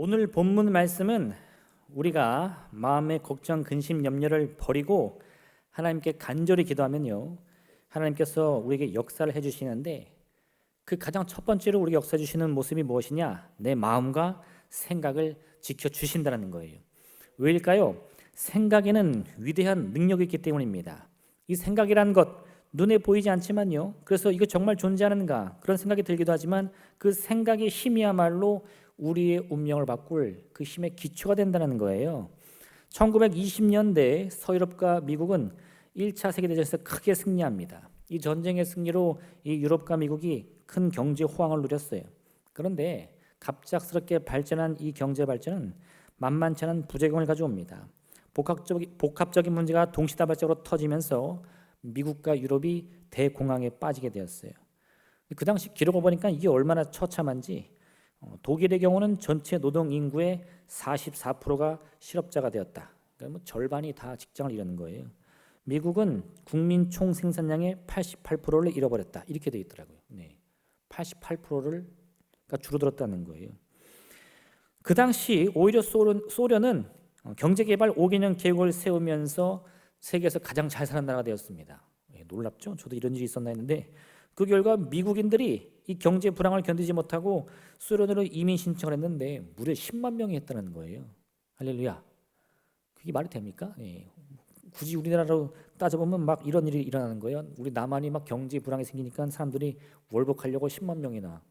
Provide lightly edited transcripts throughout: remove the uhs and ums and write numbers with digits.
오늘 본문 말씀은 우리가 마음의 걱정, 근심, 염려를 버리고 하나님께 간절히 기도하면요, 하나님께서 우리에게 역사를 해주시는데, 그 가장 첫 번째로 우리에게 역사해 주시는 모습이 무엇이냐? 내 마음과 생각을 지켜주신다는 거예요. 왜일까요? 생각에는 위대한 능력이 있기 때문입니다. 이 생각이란 것, 눈에 보이지 않지만요, 그래서 이거 정말 존재하는가 그런 생각이 들기도 하지만, 그 생각의 힘이야말로 우리의 운명을 바꿀 그 힘의 기초가 된다는 거예요. 1920년대 서유럽과 미국은 1차 세계대전에서 크게 승리합니다. 이 전쟁의 승리로 이 유럽과 미국이 큰 경제 호황을 누렸어요. 그런데 갑작스럽게 발전한 이 경제 발전은 만만치 않은 부작용을 가져옵니다. 복합적인 문제가 동시다발적으로 터지면서 미국과 유럽이 대공황에 빠지게 되었어요. 그 당시 기록을 보니까 이게 얼마나 처참한지, 독일의 경우는 전체 노동 인구의 44%가 실업자가 되었다. 그러니까 절반이 다 직장을 잃는 거예요. 미국은 국민 총 생산량의 88%를 잃어버렸다. 이렇게 돼 있더라고요. 88%를 그러니까 줄어들었다는 거예요. 그 당시 오히려 소련은 경제개발 5개년 계획을 세우면서 세계에서 가장 잘 사는 나라가 되었습니다. 놀랍죠? 저도 이런 일이 있었나 했는데, 그 결과 미국인들이 이 경제 불황을 견디지 못하고 소련으로 이민 신청을 했는데 무려 10만 명이 했다는 거예요. 할렐루야. 그게 말이 됩니까? 굳이 우리나라로 따져보면 막 이런 일이 일어나는 거예요. 우리 남한이 막 경제 불황이 생기니까 사람들이 월복하려고 10만 명이나.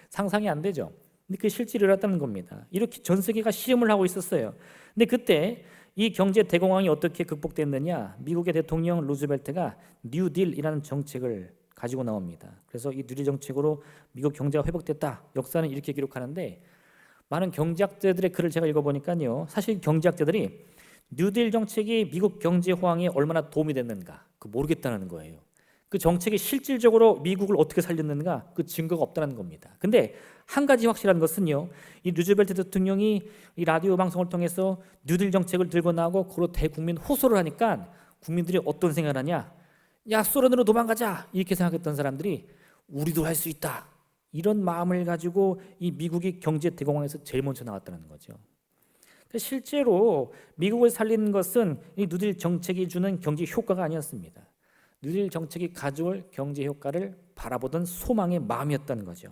상상이 안 되죠. 근데 그게 실제로 일어났다는 겁니다. 이렇게 전 세계가 시험을 하고 있었어요. 근데 그때 이 경제 대공황이 어떻게 극복됐느냐? 미국의 대통령 루즈벨트가 뉴딜이라는 정책을 가지고 나옵니다. 그래서 이 뉴딜 정책으로 미국 경제가 회복됐다. 역사는 이렇게 기록하는데, 많은 경제학자들의 글을 제가 읽어보니까요, 사실 경제학자들이 뉴딜 정책이 미국 경제 호황에 얼마나 도움이 됐는가 모르겠다는 거예요. 그 정책이 실질적으로 미국을 어떻게 살렸는가 그 증거가 없다는 겁니다. 근데 한 가지 확실한 것은요, 이 루즈벨트 대통령이 이 라디오 방송을 통해서 뉴딜 정책을 들고 나오고 그로 대국민 호소를 하니까 국민들이 어떤 생각을 하냐? 야, 소련으로 도망가자, 이렇게 생각했던 사람들이 우리도 할 수 있다, 이런 마음을 가지고 이 미국이 경제 대공황에서 제일 먼저 나왔다는 거죠. 실제로 미국을 살리는 것은 이 뉴딜 정책이 주는 경제 효과가 아니었습니다. 뉴딜 정책이 가져올 경제 효과를 바라보던 소망의 마음이었다는 거죠.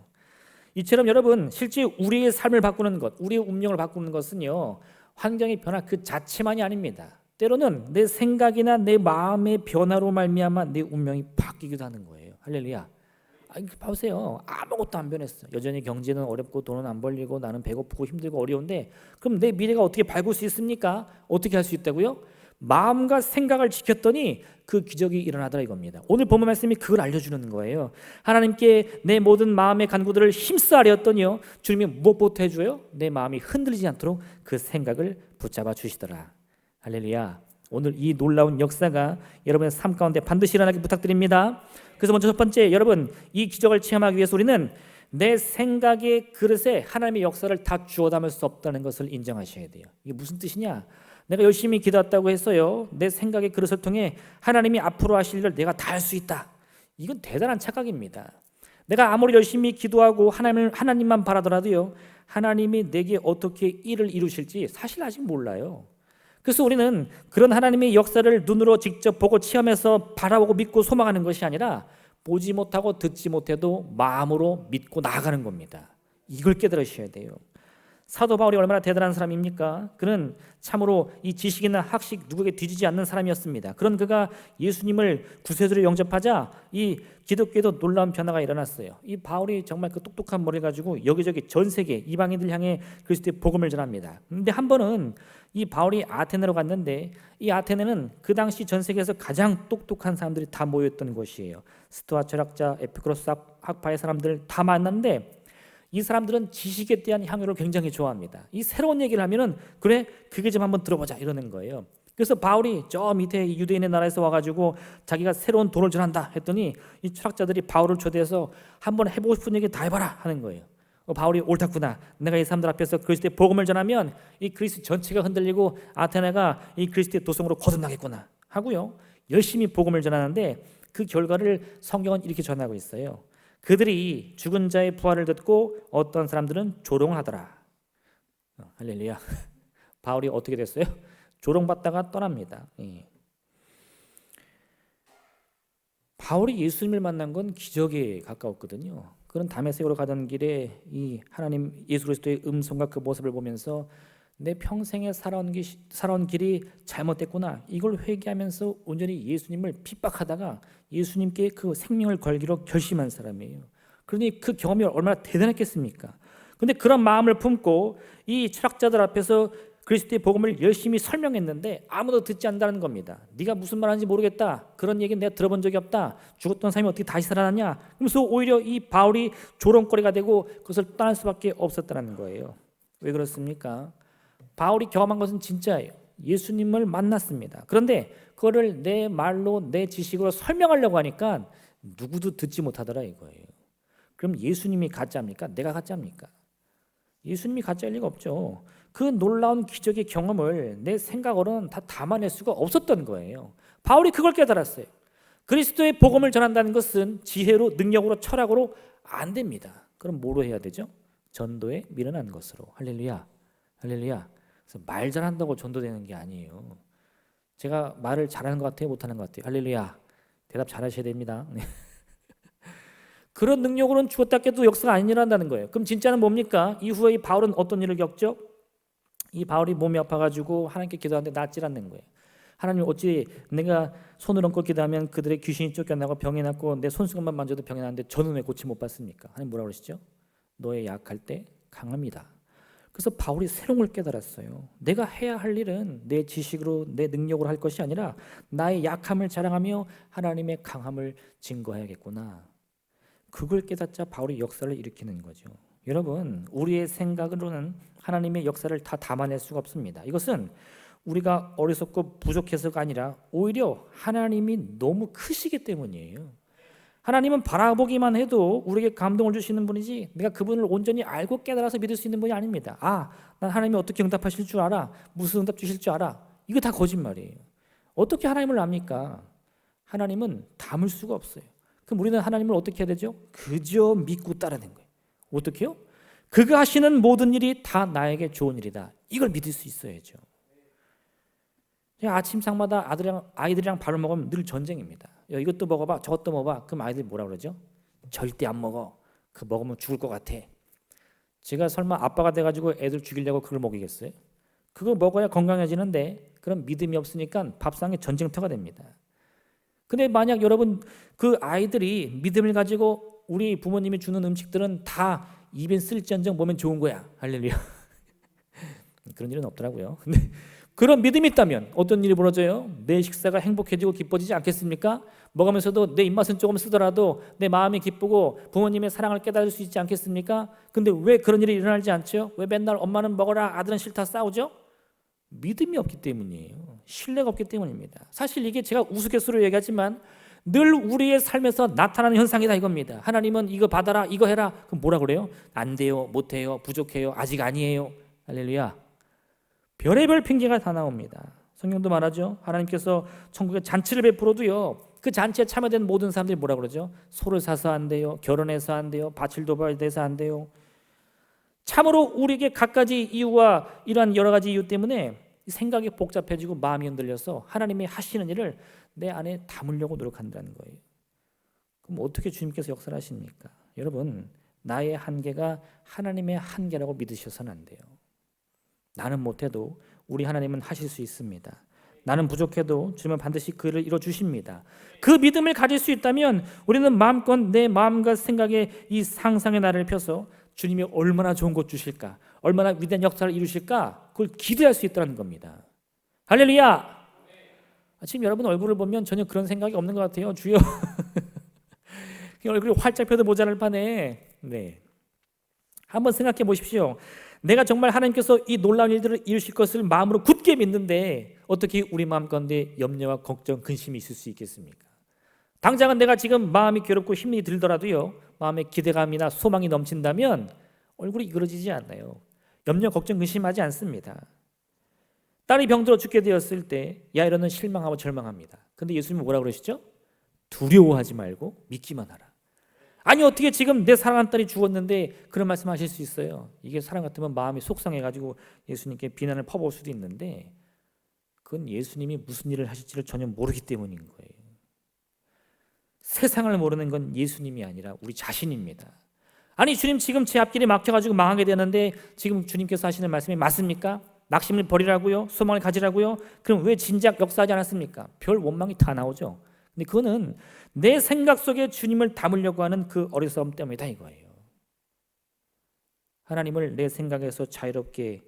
이처럼 여러분, 실제 우리의 삶을 바꾸는 것, 우리의 운명을 바꾸는 것은요, 환경의 변화 그 자체만이 아닙니다. 때로는 내 생각이나 내 마음의 변화로 말미암아 내 운명이 바뀌기도 하는 거예요. 할렐루야. 보세요. 아무것도 안 변했어. 여전히 경제는 어렵고 돈은 안 벌리고 나는 배고프고 힘들고 어려운데, 그럼 내 미래가 어떻게 밝을 수 있습니까? 어떻게 할 수 있다고요? 마음과 생각을 지켰더니 그 기적이 일어나더라 이겁니다. 오늘 본문 말씀이 그걸 알려주는 거예요. 하나님께 내 모든 마음의 간구들을 힘써 하렸더니요, 주님이 무엇부터 해줘요? 내 마음이 흔들리지 않도록 그 생각을 붙잡아 주시더라. 할렐루야. 오늘 이 놀라운 역사가 여러분의 삶 가운데 반드시 일어나길 부탁드립니다. 그래서 먼저 첫 번째, 여러분, 이 기적을 체험하기 위해서 우리는 내 생각의 그릇에 하나님의 역사를 다 주워 담을 수 없다는 것을 인정하셔야 돼요. 이게 무슨 뜻이냐? 내가 열심히 기도했다고 했어요. 내 생각의 그릇을 통해 하나님이 앞으로 하실 일을 내가 다 할 수 있다. 이건 대단한 착각입니다. 내가 아무리 열심히 기도하고 하나님만 바라더라도요, 하나님이 내게 어떻게 일을 이루실지 사실 아직 몰라요. 그래서 우리는 그런 하나님의 역사를 눈으로 직접 보고 체험해서 바라보고 믿고 소망하는 것이 아니라, 보지 못하고 듣지 못해도 마음으로 믿고 나아가는 겁니다. 이걸 깨달으셔야 돼요. 사도 바울이 얼마나 대단한 사람입니까? 그는 참으로 이 지식이나 학식 누구에게 뒤지지 않는 사람이었습니다. 그런 그가 예수님을 구세주로 영접하자 이 기독교에도 놀라운 변화가 일어났어요. 이 바울이 정말 그 똑똑한 머리를 가지고 여기저기 전 세계 이방인들 향해 그리스도의 복음을 전합니다. 근데 한 번은 이 바울이 아테네로 갔는데, 이 아테네는 그 당시 전 세계에서 가장 똑똑한 사람들이 다 모였던 곳이에요. 스토아 철학자, 에피쿠로스 학파의 사람들 다 만났는데, 이 사람들은 지식에 대한 향유를 굉장히 좋아합니다. 이 새로운 얘기를 하면은 그래, 그게 좀 한번 들어보자 이러는 거예요. 그래서 바울이 저 밑에 유대인의 나라에서 와가지고 자기가 새로운 돈을 전한다 했더니 이 철학자들이 바울을 초대해서 한번 해보고 싶은 얘기 다 해봐라 하는 거예요. 바울이 옳다구나, 내가 이 사람들 앞에서 그리스도의 복음을 전하면 이 그리스도 전체가 흔들리고 아테네가 이 그리스도의 도성으로 거듭나겠구나 하고요, 열심히 복음을 전하는데, 그 결과를 성경은 이렇게 전하고 있어요. 그들이 죽은 자의 부활을 듣고 어떤 사람들은 조롱하더라. 할렐루야. 바울이 어떻게 됐어요? 조롱받다가 떠납니다. 예. 바울이 예수님을 만난 건 기적에 가까웠거든요. 그런 다메섹으로 가던 길에 이 하나님 예수 그리스도의 음성과 그 모습을 보면서 내 평생에 살아온 길이 잘못됐구나, 이걸 회개하면서 온전히 예수님을 핍박하다가 예수님께 그 생명을 걸기로 결심한 사람이에요. 그러니 그 경험이 얼마나 대단했겠습니까? 근데 그런 마음을 품고 이 철학자들 앞에서 그리스도의 복음을 열심히 설명했는데 아무도 듣지 않는다는 겁니다. 네가 무슨 말하는지 모르겠다, 그런 얘기는 내가 들어본 적이 없다, 죽었던 사람이 어떻게 다시 살아나냐, 그러면서 오히려 이 바울이 조롱거리가 되고 그것을 떠날 수밖에 없었다는 거예요. 왜 그렇습니까? 바울이 경험한 것은 진짜예요. 예수님을 만났습니다. 그런데 그거를 내 말로 내 지식으로 설명하려고 하니까 누구도 듣지 못하더라 이거예요. 그럼 예수님이 가짜입니까? 내가 가짜입니까? 예수님이 가짜일 리가 없죠. 그 놀라운 기적의 경험을 내 생각으로는 다 담아낼 수가 없었던 거예요. 바울이 그걸 깨달았어요. 그리스도의 복음을 전한다는 것은 지혜로, 능력으로, 철학으로 안 됩니다. 그럼 뭐로 해야 되죠? 전도에 미련한 것으로. 할렐루야, 할렐루야. 그래서 말 잘한다고 전도되는 게 아니에요. 제가 말을 잘하는 것 같아요, 못하는 것 같아요? 할렐루야. 대답 잘하셔야 됩니다. 그런 능력으로는 죽었다 깨도 역사가 안 일어난다는 거예요. 그럼 진짜는 뭡니까? 이후에 이 바울은 어떤 일을 겪죠? 이 바울이 몸이 아파가지고 하나님께 기도하는데 낫질 않는 거예요. 하나님, 어찌 내가 손을 얹고 기도하면 그들의 귀신이 쫓겨나고 병이 낫고 내 손수건만 만져도 병이 나는데 저는 왜 고침 못 받습니까? 하나님 뭐라고 그러시죠? 너의 약할 때 강합니다. 그래서 바울이 새로운 걸 깨달았어요. 내가 해야 할 일은 내 지식으로, 내 능력으로 할 것이 아니라 나의 약함을 자랑하며 하나님의 강함을 증거해야겠구나. 그걸 깨닫자 바울이 역사를 일으키는 거죠. 여러분, 우리의 생각으로는 하나님의 역사를 다 담아낼 수가 없습니다. 이것은 우리가 어리석고 부족해서가 아니라 오히려 하나님이 너무 크시기 때문이에요. 하나님은 바라보기만 해도 우리에게 감동을 주시는 분이지 내가 그분을 온전히 알고 깨달아서 믿을 수 있는 분이 아닙니다. 난 하나님이 어떻게 응답하실 줄 알아, 무슨 응답 주실 줄 알아, 이거 다 거짓말이에요. 어떻게 하나님을 압니까? 하나님은 담을 수가 없어요. 그럼 우리는 하나님을 어떻게 해야 되죠? 그저 믿고 따르는 거예요. 어떻게 해요? 그가 하시는 모든 일이 다 나에게 좋은 일이다, 이걸 믿을 수 있어야죠. 아침상마다 아이들이랑 밥을 먹으면 늘 전쟁입니다. 이것도 먹어봐, 저것도 먹어봐. 그럼 아이들이 뭐라 그러죠? 절대 안 먹어. 그거 먹으면 죽을 것 같아. 제가 설마 아빠가 돼가지고 애들 죽이려고 그걸 먹이겠어요? 그거 먹어야 건강해지는데 그런 믿음이 없으니까 밥상에 전쟁터가 됩니다. 근데 만약 여러분 그 아이들이 믿음을 가지고 우리 부모님이 주는 음식들은 다 입에 쓸지언정 몸엔 좋은 거야, 할렐루야. 그런 일은 없더라고요. 근데 그런 믿음이 있다면 어떤 일이 벌어져요? 내 식사가 행복해지고 기뻐지지 않겠습니까? 먹으면서도 내 입맛은 조금 쓰더라도 내 마음이 기쁘고 부모님의 사랑을 깨달을 수 있지 않겠습니까? 근데 왜 그런 일이 일어나지 않죠? 왜 맨날 엄마는 먹어라, 아들은 싫다 싸우죠? 믿음이 없기 때문이에요. 신뢰가 없기 때문입니다. 사실 이게 제가 우스갯소리로 얘기하지만 늘 우리의 삶에서 나타나는 현상이다 이겁니다. 하나님은 이거 받아라, 이거 해라. 그럼 뭐라 그래요? 안 돼요, 못 해요, 부족해요, 아직 아니에요. 할렐루야. 별의별 핑계가 다 나옵니다. 성경도 말하죠. 하나님께서 천국에 잔치를 베풀어도요, 그 잔치에 참여된 모든 사람들이 뭐라 그러죠? 소를 사서 안 돼요, 결혼해서 안 돼요, 밭을 도발돼서 안 돼요. 참으로 우리에게 갖가지 이유와 이러한 여러 가지 이유 때문에 생각이 복잡해지고 마음이 흔들려서 하나님이 하시는 일을 내 안에 담으려고 노력한다는 거예요. 그럼 어떻게 주님께서 역사를 하십니까? 여러분, 나의 한계가 하나님의 한계라고 믿으셔서는 안 돼요. 나는 못해도 우리 하나님은 하실 수 있습니다. 나는 부족해도 주님은 반드시 그 일을 이뤄주십니다. 그 믿음을 가질 수 있다면 우리는 마음껏 내 마음과 생각에 이 상상의 나를 펴서 주님이 얼마나 좋은 것 주실까, 얼마나 위대한 역사를 이루실까, 그걸 기대할 수 있다는 겁니다. 할렐루야. 지금 여러분 얼굴을 보면 전혀 그런 생각이 없는 것 같아요. 주여. 얼굴이 활짝 펴도 모자랄 판에. 네. 한번 생각해 보십시오. 내가 정말 하나님께서 이 놀라운 일들을 이루실 것을 마음으로 굳게 믿는데 어떻게 우리 마음 가운데 염려와 걱정, 근심이 있을 수 있겠습니까? 당장은 내가 지금 마음이 괴롭고 힘이 들더라도요, 마음에 기대감이나 소망이 넘친다면 얼굴이 이그러지지 않아요. 염려, 걱정, 근심하지 않습니다. 딸이 병들어 죽게 되었을 때 야이로는 실망하고 절망합니다. 근데 예수님은 뭐라고 그러시죠? 두려워하지 말고 믿기만 하라. 아니 어떻게 지금 내 사랑하는 딸이 죽었는데 그런 말씀하실 수 있어요? 이게 사람 같으면 마음이 속상해가지고 예수님께 비난을 퍼부을 수도 있는데 그건 예수님이 무슨 일을 하실지를 전혀 모르기 때문인 거예요. 세상을 모르는 건 예수님이 아니라 우리 자신입니다. 아니 주님 지금 제 앞길이 막혀가지고 망하게 되는데 지금 주님께서 하시는 말씀이 맞습니까? 낙심을 버리라고요? 소망을 가지라고요? 그럼 왜 진작 역사하지 않았습니까? 별 원망이 다 나오죠. 근데 그거는 내 생각 속에 주님을 담으려고 하는 그 어리석음 때문이다 이거예요. 하나님을 내 생각에서 자유롭게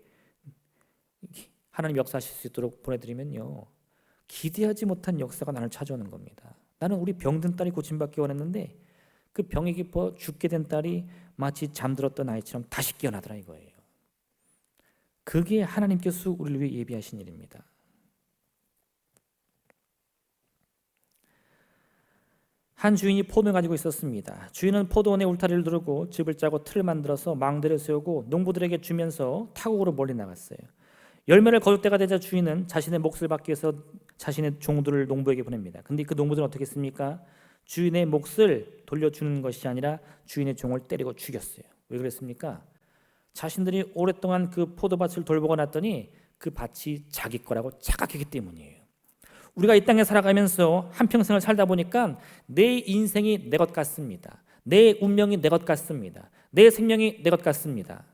하나님 역사하실 수 있도록 보내드리면요, 기대하지 못한 역사가 나를 찾아오는 겁니다. 나는 우리 병든 딸이 고침받기 원했는데 그 병에 깊어 죽게 된 딸이 마치 잠들었던 아이처럼 다시 깨어나더라 이거예요. 그게 하나님께서 우리를 위해 예비하신 일입니다. 한 주인이 포도를 가지고 있었습니다. 주인은 포도원에 울타리를 두르고 집을 짜고 틀을 만들어서 망대를 세우고 농부들에게 주면서 타국으로 멀리 나갔어요. 열매를 거둘 때가 되자 주인은 자신의 몫을 받기 위해서 자신의 종들을 농부에게 보냅니다. 근데 그 농부들은 어떻게 했습니까? 주인의 몫을 돌려주는 것이 아니라 주인의 종을 때리고 죽였어요. 왜 그랬습니까? 자신들이 오랫동안 그 포도밭을 돌보고 났더니 그 밭이 자기 거라고 착각했기 때문이에요. 우리가 이 땅에 살아가면서 한평생을 살다 보니까 내 인생이 내 것 같습니다. 내 운명이 내 것 같습니다. 내 생명이 내 것 같습니다.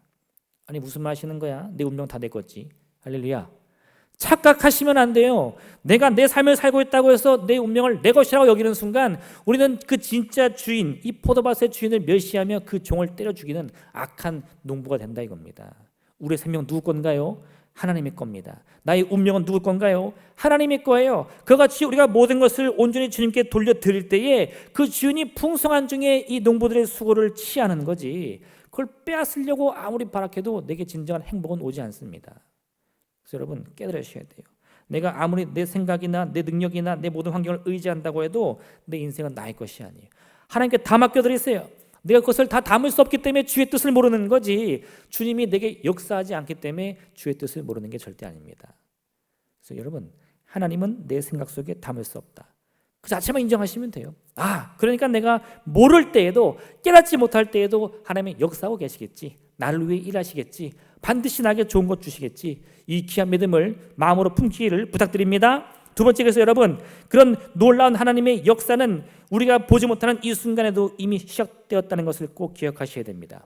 아니 무슨 말 하시는 거야? 내 운명 다 내 거지. 할렐루야. 착각하시면 안 돼요. 내가 내 삶을 살고 있다고 해서 내 운명을 내 것이라고 여기는 순간 우리는 그 진짜 주인, 이 포도밭의 주인을 멸시하며 그 종을 때려 죽이는 악한 농부가 된다 이겁니다. 우리의 생명 누구 건가요? 하나님의 겁니다. 나의 운명은 누구 건가요? 하나님의 거예요. 그같이 우리가 모든 것을 온전히 주님께 돌려드릴 때에 그 주인이 풍성한 중에 이 농부들의 수고를 취하는 거지, 그걸 빼앗으려고 아무리 발악해도 내게 진정한 행복은 오지 않습니다. 그래서 여러분 깨달으셔야 돼요. 내가 아무리 내 생각이나 내 능력이나 내 모든 환경을 의지한다고 해도 내 인생은 나의 것이 아니에요. 하나님께 다 맡겨드리세요. 내가 그것을 다 담을 수 없기 때문에 주의 뜻을 모르는 거지, 주님이 내게 역사하지 않기 때문에 주의 뜻을 모르는 게 절대 아닙니다. 그래서 여러분, 하나님은 내 생각 속에 담을 수 없다, 그 자체만 인정하시면 돼요. 그러니까 내가 모를 때에도, 깨닫지 못할 때에도 하나님이 역사하고 계시겠지, 나를 위해 일하시겠지, 반드시 나에게 좋은 것 주시겠지, 이 귀한 믿음을 마음으로 품기를 부탁드립니다. 두 번째, 그래서 여러분, 그런 놀라운 하나님의 역사는 우리가 보지 못하는 이 순간에도 이미 시작되었다는 것을 꼭 기억하셔야 됩니다.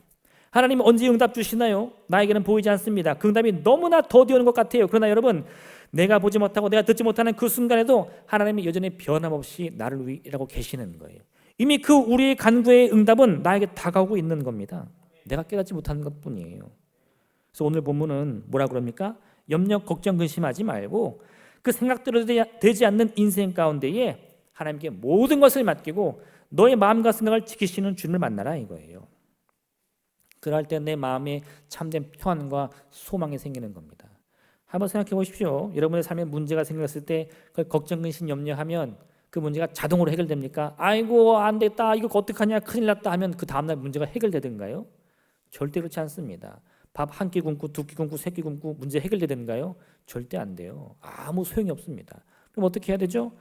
하나님은 언제 응답 주시나요? 나에게는 보이지 않습니다. 그 응답이 너무나 더디 오는 것 같아요. 그러나 여러분, 내가 보지 못하고 내가 듣지 못하는 그 순간에도 하나님이 여전히 변함없이 나를 위해 일하고 계시는 거예요. 이미 그 우리의 간구의 응답은 나에게 다가오고 있는 겁니다. 내가 깨닫지 못하는 것뿐이에요. 그래서 오늘 본문은 뭐라 그럽니까? 염려, 걱정, 근심하지 말고 그 생각대로 되지 않는 인생 가운데에 하나님께 모든 것을 맡기고 너의 마음과 생각을 지키시는 주님을 만나라 이거예요. 그럴 때 내 마음에 참된 평안과 소망이 생기는 겁니다. 한번 생각해 보십시오. 여러분의 삶에 문제가 생겼을 때 그걸 걱정, 근심, 염려하면 그 문제가 자동으로 해결됩니까? 아이고 안 됐다, 이거 어떡하냐, 큰일 났다 하면 그 다음날 문제가 해결되던가요? 절대 그렇지 않습니다. 밥 한 끼 굶고 두 끼 굶고 세 끼 굶고 문제 해결되는가요? 절대 안 돼요. 아무 소용이 없습니다. 그럼 어떻게 해야 되죠?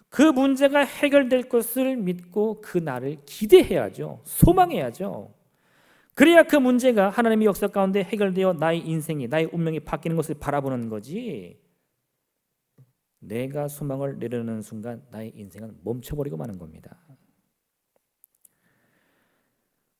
그 문제가 해결될 것을 믿고 그 날을 기대해야죠. 소망해야죠. 그래야 그 문제가 하나님의 역사 가운데 해결되어 나의 인생이, 나의 운명이 바뀌는 것을 바라보는 거지, 내가 소망을 내려놓는 순간 나의 인생은 멈춰버리고 마는 겁니다.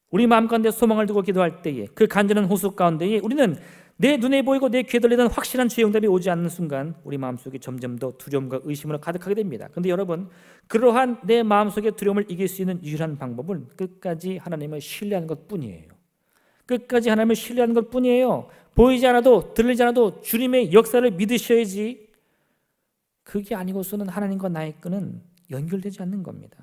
우리 마음 가운데 소망을 두고 기도할 때에, 그 간절한 호소 가운데에 우리는 내 눈에 보이고 내 귀에 들리는 확실한 주의 응답이 오지 않는 순간 우리 마음속에 점점 더 두려움과 의심으로 가득하게 됩니다. 그런데 여러분, 그러한 내 마음속의 두려움을 이길 수 있는 유일한 방법은 끝까지 하나님을 신뢰하는 것뿐이에요. 끝까지 하나님을 신뢰하는 것뿐이에요. 보이지 않아도 들리지 않아도 주님의 역사를 믿으셔야지, 그게 아니고서는 하나님과 나의 끈은 연결되지 않는 겁니다.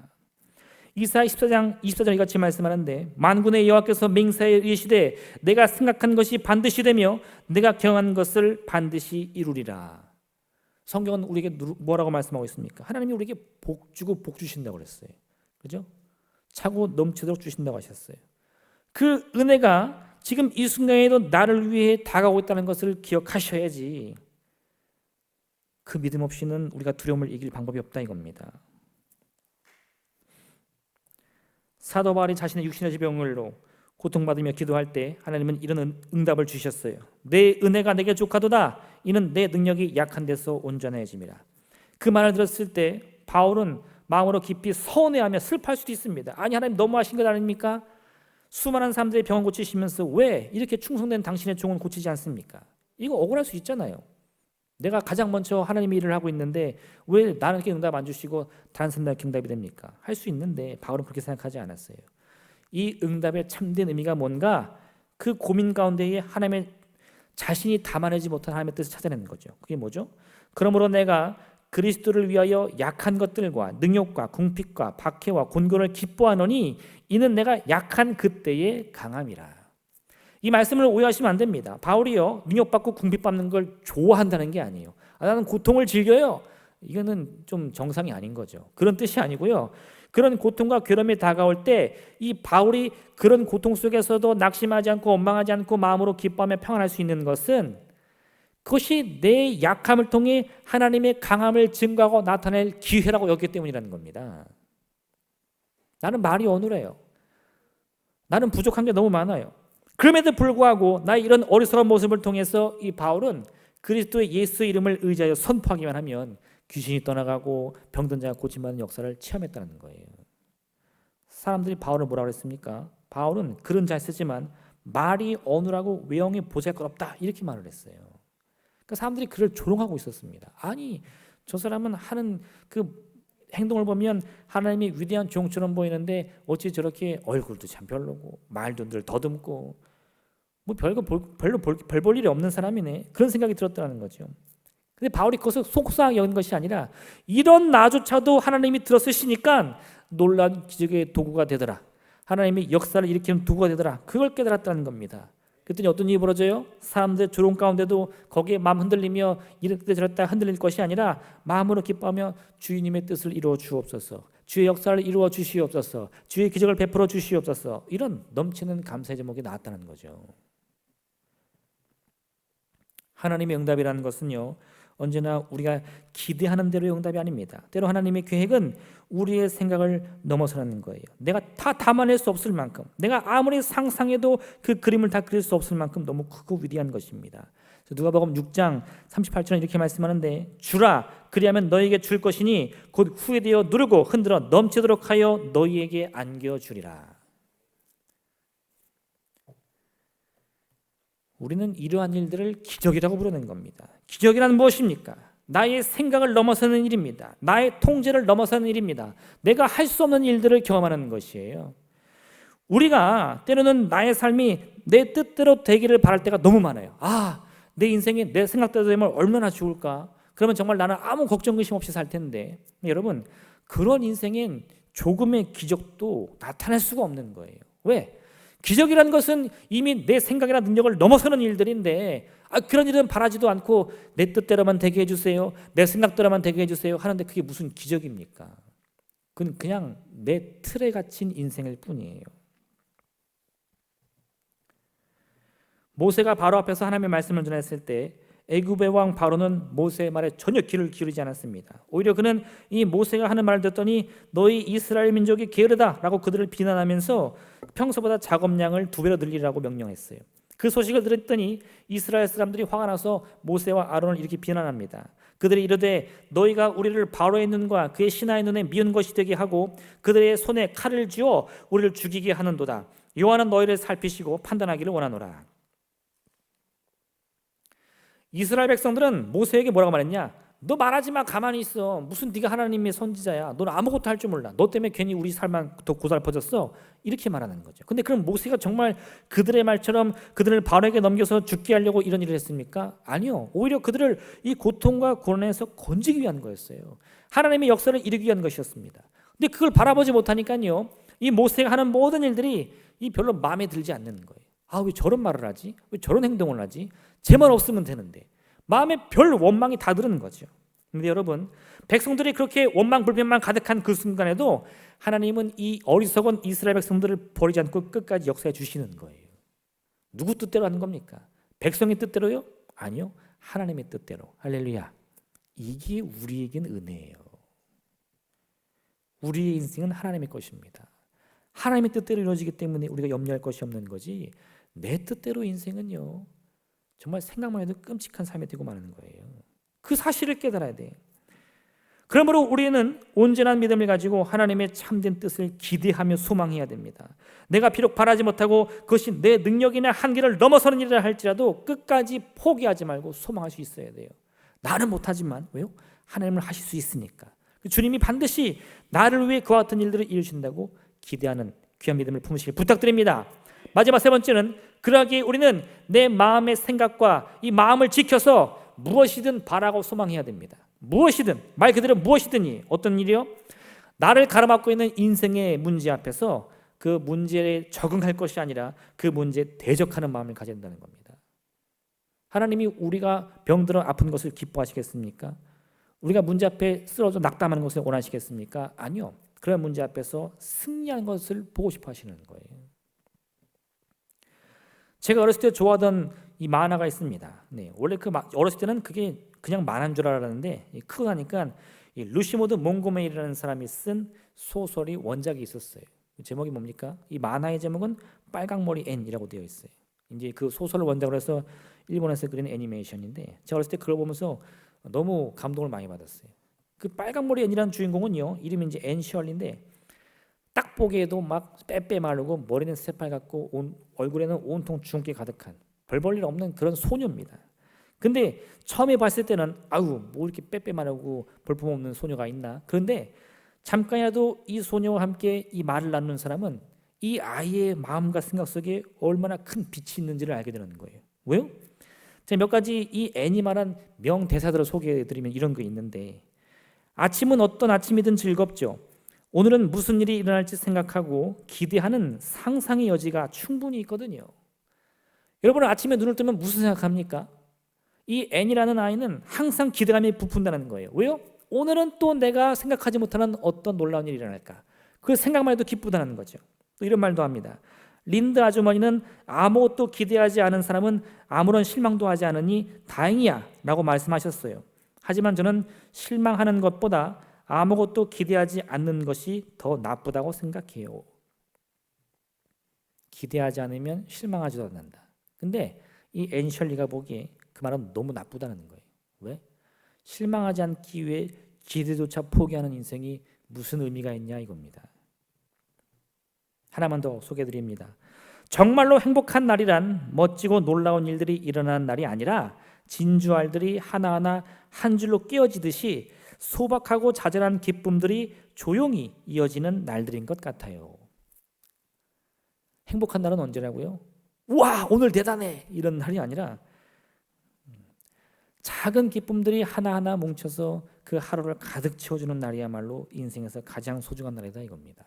이사야 14장 24절 이같이 말씀하는데, 만군의 여호와께서 맹세하여 이르시되 내가 생각한 것이 반드시 되며 내가 경한 것을 반드시 이루리라. 성경은 우리에게 뭐라고 말씀하고 있습니까? 하나님이 우리에게 복 주고 복 주신다고 그랬어요. 그죠? 차고 넘치도록 주신다고 하셨어요. 그 은혜가 지금 이 순간에도 나를 위해 다가오고 있다는 것을 기억하셔야지, 그 믿음 없이는 우리가 두려움을 이길 방법이 없다 이겁니다. 사도 바울이 자신의 육신의 질병으로 고통받으며 기도할 때 하나님은 이런 응답을 주셨어요. 내 은혜가 내게 족하도다. 이는 내 능력이 약한 데서 온전해짐이라. 그 말을 들었을 때 바울은 마음으로 깊이 서운해하며 슬퍼할 수도 있습니다. 아니, 하나님 너무하신 것 아닙니까? 수많은 사람들의 병을 고치시면서 왜 이렇게 충성된 당신의 종은 고치지 않습니까? 이거 억울할 수 있잖아요. 내가 가장 먼저 하나님의 일을 하고 있는데 왜 나에게 응답 안 주시고 다른 사람들에게 응답이 됩니까? 할 수 있는데 바울은 그렇게 생각하지 않았어요. 이 응답의 참된 의미가 뭔가, 그 고민 가운데에 하나님의 자신이 담아내지 못한 하나님의 뜻을 찾아내는 거죠. 그게 뭐죠? 그러므로 내가 그리스도를 위하여 약한 것들과 능욕과 궁핍과 박해와 곤고를 기뻐하노니 이는 내가 약한 그때의 강함이라. 이 말씀을 오해하시면 안 됩니다. 바울이요, 능욕받고 궁핍받는 걸 좋아한다는 게 아니에요. 나는 고통을 즐겨요. 이거는 좀 정상이 아닌 거죠. 그런 뜻이 아니고요. 그런 고통과 괴로움이 다가올 때 이 바울이 그런 고통 속에서도 낙심하지 않고 원망하지 않고 마음으로 기뻐하며 평안할 수 있는 것은, 그것이 내 약함을 통해 하나님의 강함을 증거하고 나타낼 기회라고 여기기 때문이라는 겁니다. 나는 말이 어눌해요. 나는 부족한 게 너무 많아요. 그럼에도 불구하고 나의 이런 어리석은 모습을 통해서 이 바울은 그리스도의 예수의 이름을 의지하여 선포하기만 하면 귀신이 떠나가고 병든 자가 고침받는 역사를 체험했다는 거예요. 사람들이 바울을 뭐라고 그랬습니까? 바울은 그런 잘 쓰지만 말이 어눌하고 외형이 보잘것없다, 이렇게 말을 했어요. 그러니까 사람들이 그를 조롱하고 있었습니다. 아니, 저 사람은 하는 그 행동을 보면 하나님이 위대한 종처럼 보이는데 어찌 저렇게 얼굴도 참 별로고 말도 늘 더듬고 뭐 별로 별 볼 일이 없는 사람이네, 그런 생각이 들었다는 거죠. 근데 바울이 그것을 속상하게 여긴 것이 아니라 이런 나조차도 하나님이 들어쓰시니까 놀라운 기적의 도구가 되더라, 하나님이 역사를 일으키는 도구가 되더라, 그걸 깨달았다는 겁니다. 그랬더니 어떤 일이 벌어져요? 사람들 조롱 가운데도 거기에 마음 흔들리며 이렇게 저렇다 흔들릴 것이 아니라 마음으로 기뻐하며 주님의 뜻을 이루어 주옵소서, 주의 역사를 이루어 주시옵소서, 주의 기적을 베풀어 주시옵소서, 이런 넘치는 감사의 제목이 나왔다는 거죠. 하나님의 응답이라는 것은요, 언제나 우리가 기대하는 대로의 응답이 아닙니다. 때로 하나님의 계획은 우리의 생각을 넘어서는 거예요. 내가 다 담아낼 수 없을 만큼, 내가 아무리 상상해도 그 그림을 다 그릴 수 없을 만큼 너무 크고 위대한 것입니다. 누가복음 6장 38절은 이렇게 말씀하는데, 주라, 그리하면 너희에게 줄 것이니 곧 후회되어 누르고 흔들어 넘치도록 하여 너희에게 안겨주리라. 우리는 이러한 일들을 기적이라고 부르는 겁니다. 기적이란 무엇입니까? 나의 생각을 넘어서는 일입니다. 나의 통제를 넘어서는 일입니다. 내가 할 수 없는 일들을 경험하는 것이에요. 우리가 때로는 나의 삶이 내 뜻대로 되기를 바랄 때가 너무 많아요. 내 인생이 내 생각대로 되면 얼마나 좋을까? 그러면 정말 나는 아무 걱정 근심 없이 살 텐데. 여러분, 그런 인생엔 조금의 기적도 나타날 수가 없는 거예요. 왜? 기적이라는 것은 이미 내 생각이나 능력을 넘어서는 일들인데, 그런 일은 바라지도 않고 내 뜻대로만 되게 해주세요, 내 생각대로만 되게 해주세요 하는데 그게 무슨 기적입니까? 그건 그냥 내 틀에 갇힌 인생일 뿐이에요. 모세가 바로 앞에서 하나님의 말씀을 전했을 때 애굽의 왕 바로는 모세의 말에 전혀 귀를 기울이지 않았습니다. 오히려 그는 이 모세가 하는 말을 듣더니 너희 이스라엘 민족이 게으르다 라고 그들을 비난하면서 평소보다 작업량을 2배로 늘리라고 명령했어요. 그 소식을 들었더니 이스라엘 사람들이 화가 나서 모세와 아론을 이렇게 비난합니다. 그들이 이르되 너희가 우리를 바로의 눈과 그의 신하의 눈에 미운 것이 되게 하고 그들의 손에 칼을 쥐어 우리를 죽이게 하는도다. 여호와는 너희를 살피시고 판단하기를 원하노라. 이스라엘 백성들은 모세에게 뭐라고 말했냐? 너 말하지 마, 가만히 있어. 무슨 네가 하나님의 선지자야. 너는 아무것도 할 줄 몰라. 너 때문에 괜히 우리 삶만 더 고달퍼졌어. 이렇게 말하는 거죠. 근데 그럼 모세가 정말 그들의 말처럼 그들을 바로에게 넘겨서 죽게 하려고 이런 일을 했습니까? 아니요. 오히려 그들을 이 고통과 고난에서 건지기 위한 거였어요. 하나님의 역사를 이루기 위한 것이었습니다. 근데 그걸 바라보지 못하니까요, 이 모세가 하는 모든 일들이 별로 마음에 들지 않는 거예요. 왜 저런 말을 하지? 왜 저런 행동을 하지? 제 말 없으면 되는데. 마음에 별 원망이 다 드는 거죠. 그런데 여러분, 백성들이 그렇게 원망 불평만 가득한 그 순간에도 하나님은 이 어리석은 이스라엘 백성들을 버리지 않고 끝까지 역사해 주시는 거예요. 누구 뜻대로 하는 겁니까? 백성의 뜻대로요? 아니요, 하나님의 뜻대로. 할렐루야. 이게 우리에겐 은혜예요. 우리의 인생은 하나님의 것입니다. 하나님의 뜻대로 이루어지기 때문에 우리가 염려할 것이 없는 거지, 내 뜻대로 인생은요 정말 생각만 해도 끔찍한 삶이 되고 마는 거예요. 그 사실을 깨달아야 돼. 그러므로 우리는 온전한 믿음을 가지고 하나님의 참된 뜻을 기대하며 소망해야 됩니다. 내가 비록 바라지 못하고 그것이 내 능력이나 한계를 넘어서는 일이라 할지라도 끝까지 포기하지 말고 소망할 수 있어야 돼요. 나는 못하지만 왜요? 하나님은 하실 수 있으니까. 주님이 반드시 나를 위해 그와 같은 일들을 이루신다고 기대하는 귀한 믿음을 품으시길 부탁드립니다. 마지막 세 번째는, 그러기에 우리는 내 마음의 생각과 이 마음을 지켜서 무엇이든 바라고 소망해야 됩니다. 무엇이든, 말 그대로 무엇이든이 어떤 일이요? 나를 가로막고 있는 인생의 문제 앞에서 그 문제에 적응할 것이 아니라 그 문제에 대적하는 마음을 가져야 된다는 겁니다. 하나님이 우리가 병들어 아픈 것을 기뻐하시겠습니까? 우리가 문제 앞에 쓰러져 낙담하는 것을 원하시겠습니까? 아니요. 그런 문제 앞에서 승리하는 것을 보고 싶어 하시는 거예요. 제가 어렸을 때 좋아하던 이 만화가 있습니다. 네, 원래 어렸을 때는 그게 그냥 만화인 줄 알았는데 크고 나니까 이 루시모드 몽고메이라는 사람이 쓴 소설이 원작이 있었어요. 제목이 뭡니까? 이 만화의 제목은 빨강머리 앤이라고 되어 있어요. 이제 그 소설을 원작으로 해서 일본에서 그린 애니메이션인데, 제가 어렸을 때 그걸 보면서 너무 감동을 많이 받았어요. 그 빨강머리 앤이라는 주인공은요, 이름이 이제 앤 셜리인데 딱 보기에도 막 빼빼 마르고 머리는 새빨갛고 얼굴에는 온통 주근깨 가득한 별 볼 일 없는 그런 소녀입니다. 근데 처음에 봤을 때는 아우 뭐 이렇게 빼빼 마르고 볼품없는 소녀가 있나. 그런데 잠깐이라도 이 소녀와 함께 이 말을 나누는 사람은 이 아이의 마음과 생각 속에 얼마나 큰 빛이 있는지를 알게 되는 거예요. 왜요? 제가 몇 가지 이 앤이 말한 명대사들을 소개해드리면 이런 거 있는데, 아침은 어떤 아침이든 즐겁죠. 오늘은 무슨 일이 일어날지 생각하고 기대하는 상상의 여지가 충분히 있거든요. 여러분은 아침에 눈을 뜨면 무슨 생각합니까? 이 앤이라는 아이는 항상 기대감이 부푼다는 거예요. 왜요? 오늘은 또 내가 생각하지 못하는 어떤 놀라운 일이 일어날까? 그 생각만 해도 기쁘다는 거죠. 또 이런 말도 합니다. 린드 아주머니는 아무것도 기대하지 않은 사람은 아무런 실망도 하지 않으니 다행이야 라고 말씀하셨어요. 하지만 저는 실망하는 것보다 아무것도 기대하지 않는 것이 더 나쁘다고 생각해요. 기대하지 않으면 실망하지도 않는다. 근데 이 앤 셜리가 보기에 그 말은 너무 나쁘다는 거예요. 왜? 실망하지 않기 위해 기대조차 포기하는 인생이 무슨 의미가 있냐 이겁니다. 하나만 더 소개해드립니다. 정말로 행복한 날이란 멋지고 놀라운 일들이 일어나는 날이 아니라 진주알들이 하나하나 한 줄로 끼어지듯이 소박하고 자잘한 기쁨들이 조용히 이어지는 날들인 것 같아요. 행복한 날은 언제라고요? 우와 오늘 대단해 이런 날이 아니라 작은 기쁨들이 하나하나 뭉쳐서 그 하루를 가득 채워주는 날이야말로 인생에서 가장 소중한 날이다 이겁니다.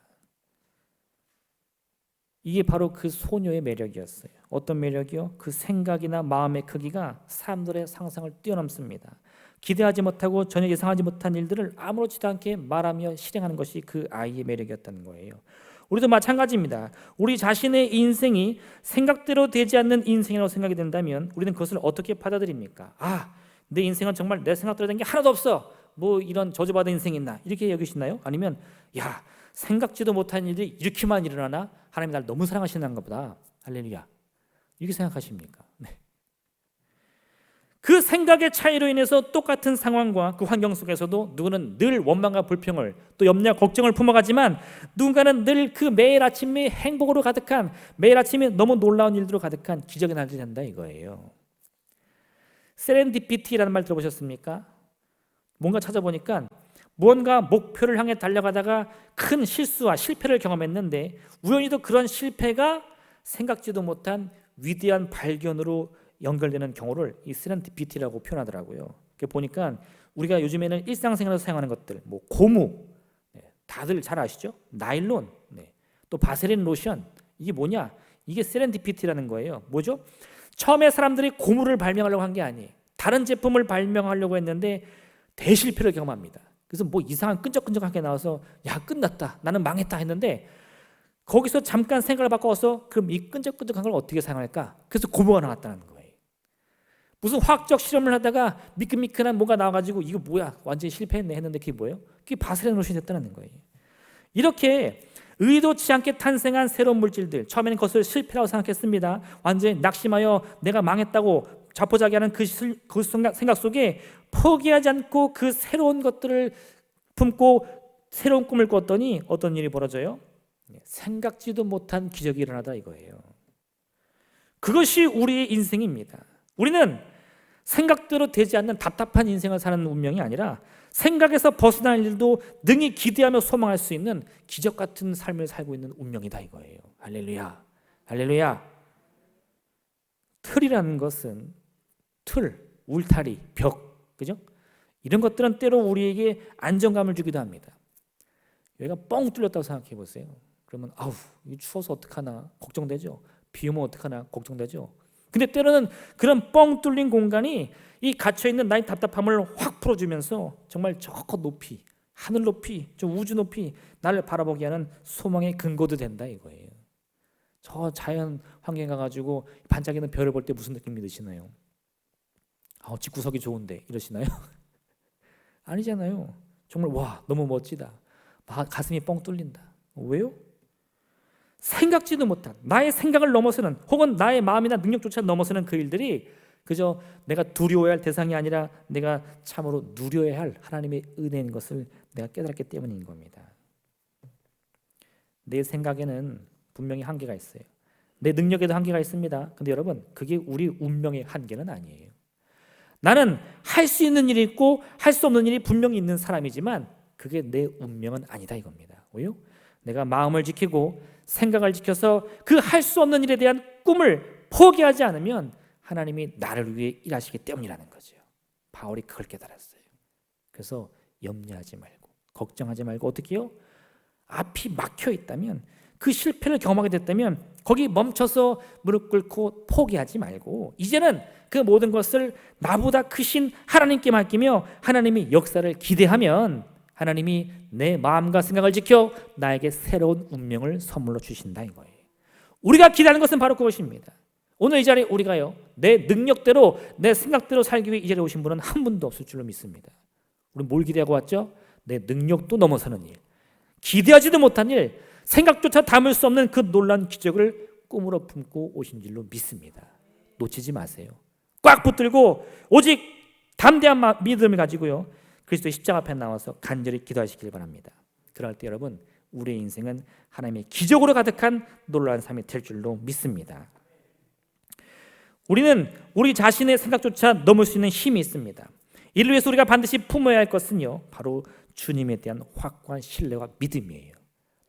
이게 바로 그 소녀의 매력이었어요. 어떤 매력이요? 그 생각이나 마음의 크기가 사람들의 상상을 뛰어넘습니다. 기대하지 못하고 전혀 예상하지 못한 일들을 아무렇지도 않게 말하며 실행하는 것이 그 아이의 매력이었다는 거예요. 우리도 마찬가지입니다. 우리 자신의 인생이 생각대로 되지 않는 인생이라고 생각이 된다면 우리는 그것을 어떻게 받아들입니까? 내 인생은 정말 내 생각대로 된 게 하나도 없어. 뭐 이런 저주받은 인생이 있나? 이렇게 여기시나요? 아니면 생각지도 못한 일이 이렇게만 일어나나? 하나님이 날 너무 사랑하시는가 보다. 할렐루야. 이렇게 생각하십니까? 네. 그 생각의 차이로 인해서 똑같은 상황과 그 환경 속에서도 누구는 늘 원망과 불평을 또 염려와 걱정을 품어가지만 누군가는 늘 그 매일 아침이 행복으로 가득한 매일 아침이 너무 놀라운 일들로 가득한 기적의 날들이 된다 이거예요. 세렌디피티라는 말 들어보셨습니까? 뭔가 찾아보니까 무언가 목표를 향해 달려가다가 큰 실수와 실패를 경험했는데 우연히도 그런 실패가 생각지도 못한 위대한 발견으로 연결되는 경우를 이 세렌디피티라고 표현하더라고요. 보니까 우리가 요즘에는 일상생활에서 사용하는 것들, 뭐 고무, 다들 잘 아시죠? 나일론, 또 바세린 로션, 이게 뭐냐? 이게 세렌디피티라는 거예요. 뭐죠? 처음에 사람들이 고무를 발명하려고 한 게 아니에요. 다른 제품을 발명하려고 했는데 대실패를 경험합니다. 그래서 뭐 이상한 끈적끈적하게 나와서 끝났다, 나는 망했다 했는데 거기서 잠깐 생각을 바꿔서 그럼 이 끈적끈적한 걸 어떻게 사용할까? 그래서 고무가 나왔다는 거예요. 무슨 화학적 실험을 하다가 미끈미끈한 뭐가 나와가지고 이거 뭐야 완전히 실패했네 했는데 그게 뭐예요? 그게 바세린 로션이 됐다는 거예요. 이렇게 의도치 않게 탄생한 새로운 물질들, 처음에는 그것을 실패라고 생각했습니다. 완전히 낙심하여 내가 망했다고 자포자기하는 그 생각 속에 포기하지 않고 그 새로운 것들을 품고 새로운 꿈을 꿨더니 어떤 일이 벌어져요? 생각지도 못한 기적이 일어나다 이거예요. 그것이 우리의 인생입니다. 우리는 생각대로 되지 않는 답답한 인생을 사는 운명이 아니라 생각에서 벗어날 일도 능히 기대하며 소망할 수 있는 기적 같은 삶을 살고 있는 운명이다 이거예요. 할렐루야, 할렐루야. 틀이라는 것은 울타리, 벽, 그죠? 이런 것들은 때로 우리에게 안정감을 주기도 합니다. 여기가 뻥 뚫렸다고 생각해 보세요. 그러면 아우, 이거 추워서 어떡하나 걱정되죠. 비 오면 어떡하나 걱정되죠. 근데 때로는 그런 뻥 뚫린 공간이 이 갇혀있는 나의 답답함을 확 풀어주면서 정말 저 높이, 하늘 높이, 저 우주 높이 나를 바라보게 하는 소망의 근거도 된다 이거예요. 저 자연 환경에 가가지고 반짝이는 별을 볼 때 무슨 느낌이 드시나요? 집구석이 좋은데 이러시나요? 아니잖아요. 정말 와 너무 멋지다. 가슴이 뻥 뚫린다. 왜요? 생각지도 못한 나의 생각을 넘어서는 혹은 나의 마음이나 능력조차 넘어서는 그 일들이 그저 내가 두려워야 할 대상이 아니라 내가 참으로 누려야 할 하나님의 은혜인 것을 내가 깨달았기 때문인 겁니다. 내 생각에는 분명히 한계가 있어요. 내 능력에도 한계가 있습니다. 근데 여러분 그게 우리 운명의 한계는 아니에요. 나는 할 수 있는 일이 있고 할 수 없는 일이 분명히 있는 사람이지만 그게 내 운명은 아니다 이겁니다. 왜요? 내가 마음을 지키고 생각을 지켜서 그 할 수 없는 일에 대한 꿈을 포기하지 않으면 하나님이 나를 위해 일하시기 때문이라는 거죠. 바울이 그걸 깨달았어요. 그래서 염려하지 말고 걱정하지 말고 어떻게 해요? 앞이 막혀 있다면 그 실패를 경험하게 됐다면 거기 멈춰서 무릎 꿇고 포기하지 말고 이제는 그 모든 것을 나보다 크신 하나님께 맡기며 하나님이 역사를 기대하면 하나님이 내 마음과 생각을 지켜 나에게 새로운 운명을 선물로 주신다 이거예요. 우리가 기대하는 것은 바로 그것입니다. 오늘 이 자리에 우리가요 내 능력대로 내 생각대로 살기 위해 이 자리에 오신 분은 한 분도 없을 줄로 믿습니다. 우리 뭘 기대하고 왔죠? 내 능력도 넘어서는 일, 기대하지도 못한 일, 생각조차 담을 수 없는 그 놀라운 기적을 꿈으로 품고 오신 줄로 믿습니다. 놓치지 마세요. 꽉 붙들고 오직 담대한 믿음을 가지고요 그리스도의 십자가 앞에 나와서 간절히 기도하시길 바랍니다. 그럴 때 여러분 우리의 인생은 하나님의 기적으로 가득한 놀라운 삶이 될 줄로 믿습니다. 우리는 우리 자신의 생각조차 넘을 수 있는 힘이 있습니다. 이를 위해서 우리가 반드시 품어야 할 것은요 바로 주님에 대한 확고한 신뢰와 믿음이에요.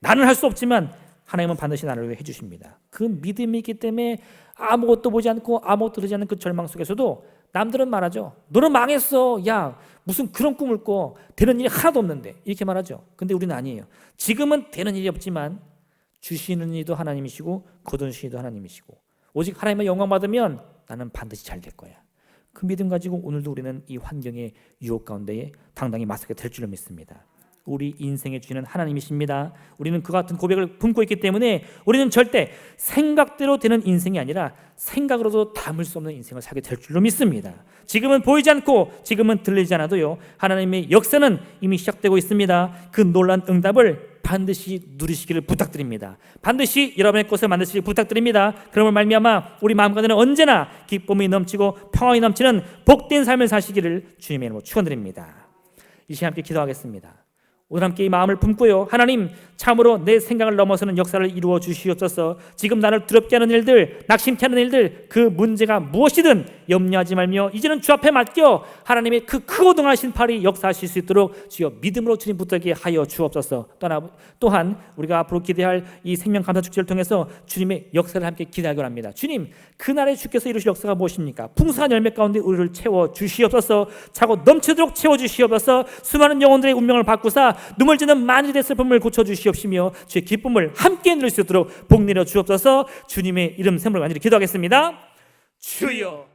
나는 할 수 없지만 하나님은 반드시 나를 위해 해주십니다. 그 믿음이 있기 때문에 아무것도 보지 않고 아무것도 들지 않는 그 절망 속에서도 남들은 말하죠. 너는 망했어. 야 무슨 그런 꿈을 꿔. 되는 일이 하나도 없는데 이렇게 말하죠. 근데 우리는 아니에요. 지금은 되는 일이 없지만 주시는 이도 하나님이시고 거두시는 이도 하나님이시고 오직 하나님의 영광 받으면 나는 반드시 잘 될 거야. 그 믿음 가지고 오늘도 우리는 이 환경의 유혹 가운데에 당당히 맞서게 될 줄로 믿습니다. 우리 인생의 주인은 하나님이십니다. 우리는 그 같은 고백을 품고 있기 때문에 우리는 절대 생각대로 되는 인생이 아니라 생각으로도 담을 수 없는 인생을 살게 될 줄로 믿습니다. 지금은 보이지 않고 지금은 들리지 않아도요 하나님의 역사는 이미 시작되고 있습니다. 그 놀라운 응답을 반드시 누리시기를 부탁드립니다. 반드시 여러분의 것을 만드시길 부탁드립니다. 그러므로 말미암아 우리 마음가에는 언제나 기쁨이 넘치고 평안이 넘치는 복된 삶을 사시기를 주님의 이름으로 축원드립니다. 이 시간 함께 기도하겠습니다. 오늘 함께 이 마음을 품고요 하나님 참으로 내 생각을 넘어서는 역사를 이루어 주시옵소서. 지금 나를 두렵게 하는 일들, 낙심케 하는 일들, 그 문제가 무엇이든 염려하지 말며 이제는 주 앞에 맡겨 하나님의 그 크고 등하신 팔이 역사하실 수 있도록 주여 믿음으로 주님 붙들게 하여 주옵소서. 또한 우리가 앞으로 기대할 이 생명 감사 축제를 통해서 주님의 역사를 함께 기대하기를 합니다. 주님 그날에 주께서 이루실 역사가 무엇입니까? 풍성한 열매 가운데 우리를 채워 주시옵소서. 차고 넘치도록 채워 주시옵소서. 수많은 영혼들의 운명을 바꾸사 눈물 지는 만일의 슬픔을 고쳐주시옵시며 주의 기쁨을 함께 누릴 수 있도록 복 내려 주옵소서. 주님의 이름 샘으로 간절히 기도하겠습니다. 주여